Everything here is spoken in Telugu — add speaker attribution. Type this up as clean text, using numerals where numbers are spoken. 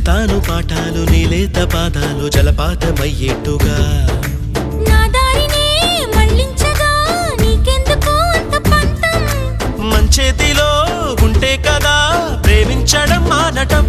Speaker 1: చెబుతాను పాఠాలు నీలేత పాదాలు జలపాతమయ్యేట్టుగా
Speaker 2: నా దారినే మళ్ళించగా నీకెందుకు అంత పంతం
Speaker 1: మంచేతిలో ఉంటే కదా ప్రేమించడం మానటం